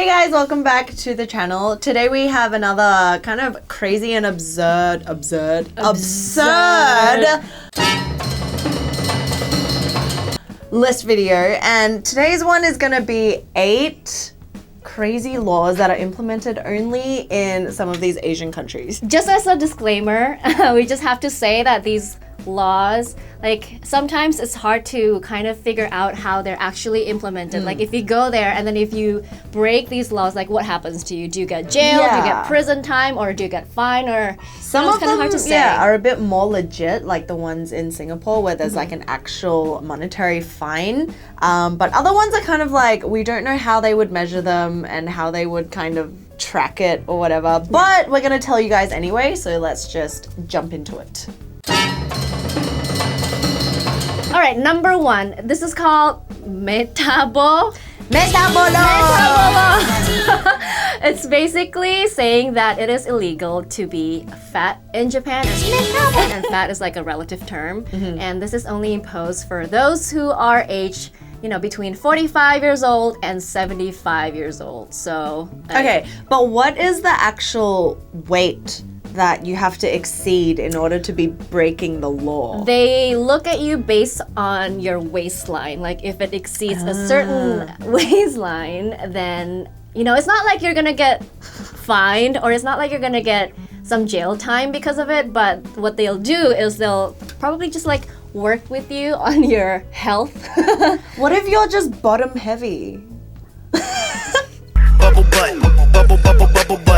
Hey guys, welcome back to the channel. Today we have another kind of crazy and absurd list video, and today's one is gonna be 8 crazy laws that are implemented only in some of these Asian countries. Just as a disclaimer, we just have to say that these laws, like, sometimes it's hard to kind of figure out how they're actually implemented. Like, if you go there and then if you break these laws, like, what happens to you? Do you get jail? Do you get prison time? Or do you get fined? Or some of them, hard to say. Are a bit more legit, like the ones in Singapore where there's like an actual monetary fine. But other ones are kind of like, we don't know how they would measure them and how they would kind of track it or whatever. But we're gonna tell you guys anyway, so let's just jump into it. All right, number 1. This is called Metabolo. It's basically saying that it is illegal to be fat in Japan. And fat is like a relative term. And this is only imposed for those who are aged, you know, between 45 years old and 75 years old. So okay, but what is the actual weight that you have to exceed in order to be breaking the law? They look at you based on your waistline. Like, if it exceeds a certain waistline, then, you know, it's not like you're gonna get fined or it's not like you're gonna get some jail time because of it, but what they'll do is they'll probably just like work with you on your health. What if you're just bottom heavy?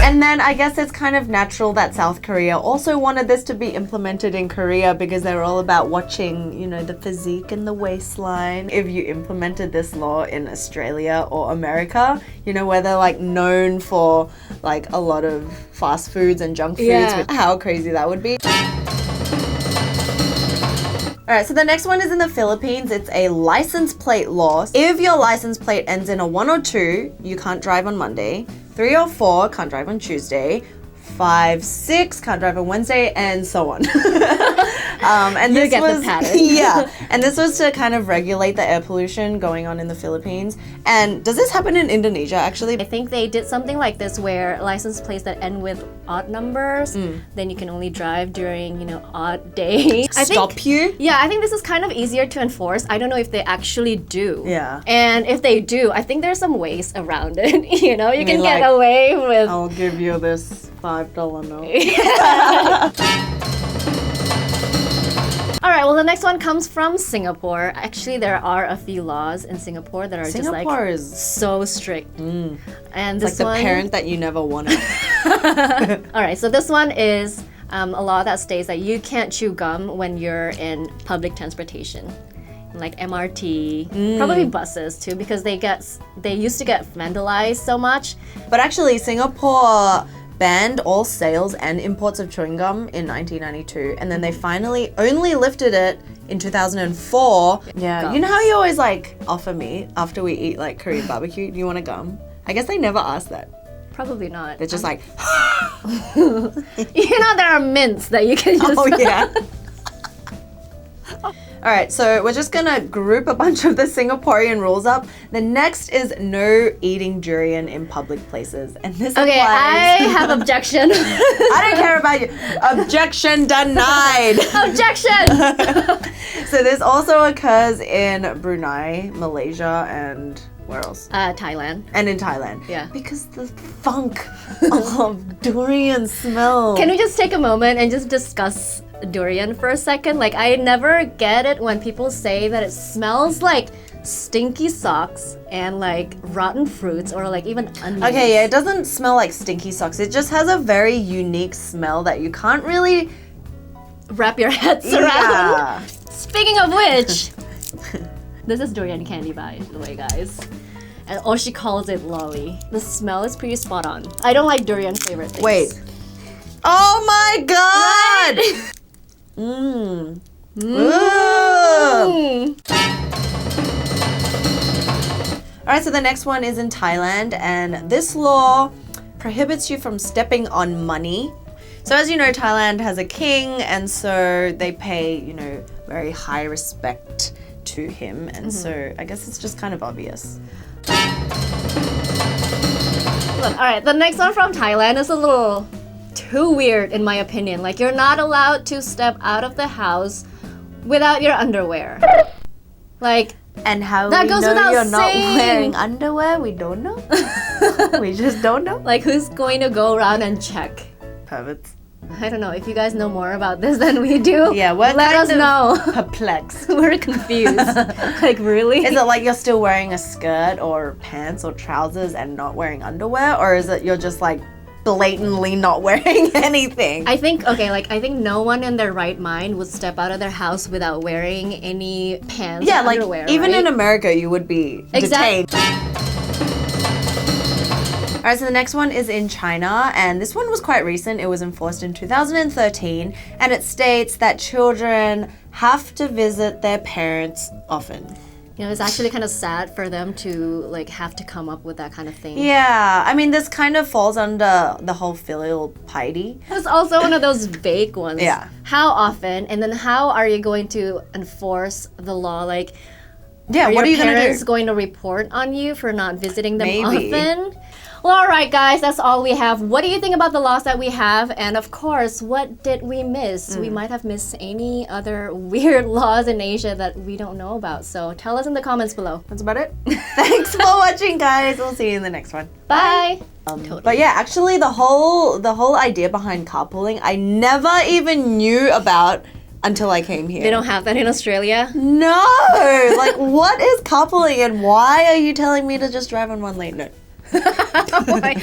And then I guess it's kind of natural that South Korea also wanted this to be implemented in Korea because they were all about watching, you know, the physique and the waistline. If you implemented this law in Australia or America, you know, where they're like known for like a lot of fast foods and junk foods, how crazy that would be. Alright, so the next one is in the Philippines. It's a license plate law. If your license plate ends in a 1 or 2, you can't drive on Monday. 3 or 4, can't drive on Tuesday. 5, 6, can't drive on Wednesday, and so on. And this was, the pattern. Yeah, and this was to kind of regulate the air pollution going on in the Philippines. And does this happen in Indonesia, actually? I think they did something like this where license plates that end with odd numbers, then you can only drive during, you know, odd days. Stop you? Yeah, I think this is kind of easier to enforce. I don't know if they actually do. Yeah. And if they do, I think there's some ways around it. You know, you can get away with... I'll give you this $5 note. All right, well, the next one comes from Singapore. Actually, there are a few laws in Singapore that are just like so strict. And this like the parent that you never wanted. All right, so this one is a law that states that you can't chew gum when you're in public transportation, like MRT, probably buses too, because they used to get vandalized so much. But actually, Singapore banned all sales and imports of chewing gum in 1992, and then they finally only lifted it in 2004. Yeah, gums. You know how you always like offer me after we eat like Korean barbecue, do you want a gum? I guess they never ask that. Probably not. They're just like, you know, there are mints that you can just... Oh yeah. Alright, so we're just gonna group a bunch of the Singaporean rules up. The next is no eating durian in public places. And this Okay, applies... I have objection. I don't care about you. Objection denied. Objection! So this also occurs in Brunei, Malaysia, and where else? Thailand. And in Thailand. Yeah. Because the funk of durian smell. Can we just take a moment and just discuss durian for a second? Like, I never get it when people say that it smells like stinky socks and like rotten fruits or like even onions. Okay, yeah, it doesn't smell like stinky socks. It just has a very unique smell that you can't really wrap your heads around. Speaking of which, this is durian candy, by the way, guys. And she calls it lolly. The smell is pretty spot on. I don't like durian favorite things. Wait. Oh my god! Right? Alright, so the next one is in Thailand, and this law prohibits you from stepping on money. So as you know, Thailand has a king, and so they pay, you know, very high respect to him, and so I guess it's just kind of obvious. one. All right, the next one from Thailand is a little too weird in my opinion. Like you're not allowed to step out of the house without your underwear. Like And how that we goes know without you're not saying. wearing underwear, we don't know. We just don't know. Like who's going to go around and check? Perverts. I don't know. If you guys know more about this than we do, Yeah, let us know. Perplexed. We're confused. Like really? Is it like you're still wearing a skirt or pants or trousers and not wearing underwear? Or is it you're just like blatantly not wearing anything? I think no one in their right mind would step out of their house without wearing any pants Yeah, or like underwear, even right? in America you would be detained. Alright, so the next one is in China, and this one was quite recent. It was enforced in 2013, and it states that children have to visit their parents often. You know, it's actually kind of sad for them to like have to come up with that kind of thing. Yeah, I mean, this kind of falls under the whole filial piety. It's also one of those vague ones. Yeah. How often, and then how are you going to enforce the law? Like, Yeah, what are you your gonna parents do? going to report on you for not visiting them Maybe. often? Well, all right, guys, that's all we have. What do you think about the laws that we have? And of course, what did we miss? We might have missed any other weird laws in Asia that we don't know about. So tell us in the comments below. That's about it. Thanks for watching, guys. We'll see you in the next one. Bye. But yeah, actually, the whole idea behind carpooling, I never even knew about until I came here. They don't have that in Australia. No! Like, what is carpooling and why are you telling me to just drive on one lane? No. Oh my